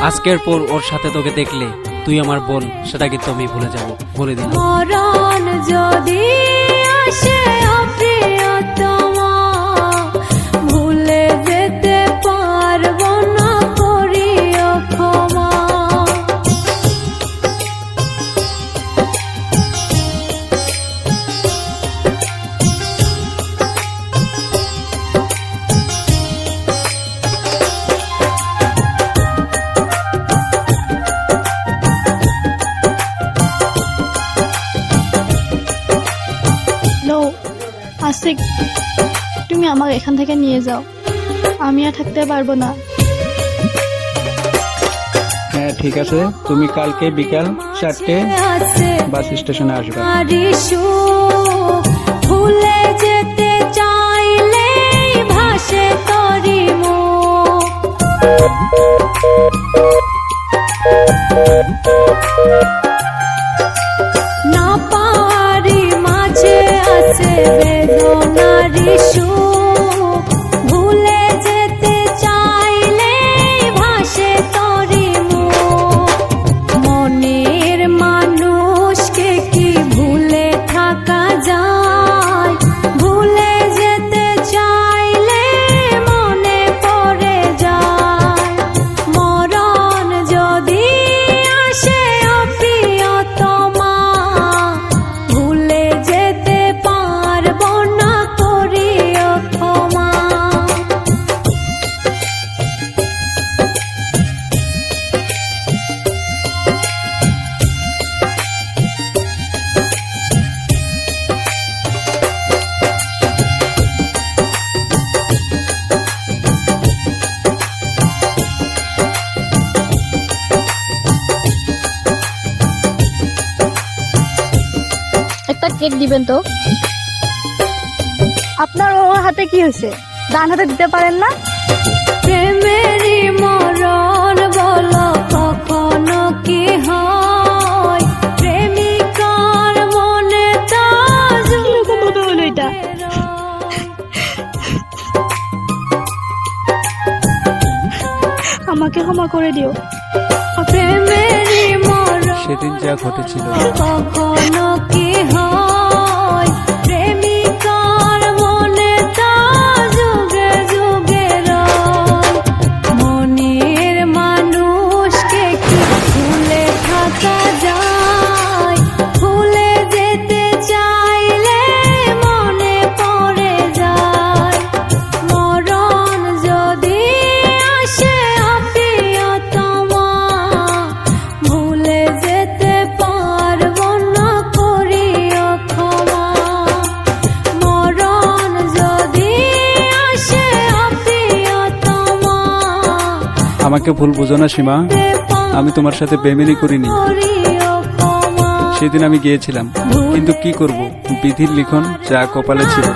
আজকের পর ওর সাথে তোকে দেখলে তুই আমার বোন, সেটা কিন্তু আমি ভুলে যাব, বলে দিলাম। মরণ যদি আসে প্রিয়তমা, ভুলে যেতে পারবো না, করিও ক্ষমা। আশিক, তুমি আমাকে এখান থেকে নিয়ে যাও, আমি আর থাকতে পারবো না। হ্যাঁ ঠিক আছে, তুমি কালকে বিকাল 4টে বাস স্টেশনে আসবে। ভুলে যেতে চাইলে ভাসে তোরি মুখ, না পারি মাঝে আছে বেদনারি সুখ, ভুলে যেতে চাইলে ভাসে তোরি মুখ। মনের মানুষকে কি ভুলে থাকা যায়, ভুলে যেতে চাইলে মনে পড়ে যায়। মরণ যদি আসে প্রিয়তমা, ভুলে যেতে পারবো না, করিও ক্ষমা। একটা কেক দিবেন তো? আপনার ওর হাতে কি হয়েছে? ডান হাতে দিতে পারেন না? প্রেমেরই মরণ বলো কখনো কি হয়, প্রেমিকার মনে তা হলো এটা। আমাকে ক্ষমা করে দিও। প্রেমেরই মরণ সেদিন যা ঘটেছিল কখনো কি হয়, প্রেমিকার মনে তা যুগে যুগে রয়। মনের মানুষকে কি ভুলে থাকা যায়, ভুলে যেতে চাইলে মনে পড়ে যায়। মরণ যদি আসে প্রিয়তমা, ভুলে যেতে পারবো না, করিও ক্ষমা। মরণ যদি আসে প্রিয়তমা, আমাকে ভুল বুঝো না সীমা, আমি তোমার সাথে বেমেনি করিনি। করিও ক্ষমা। সেদিন আমি গিয়েছিলাম, কিন্তু কি করব, বিধির লিখন যা কপালে ছিল।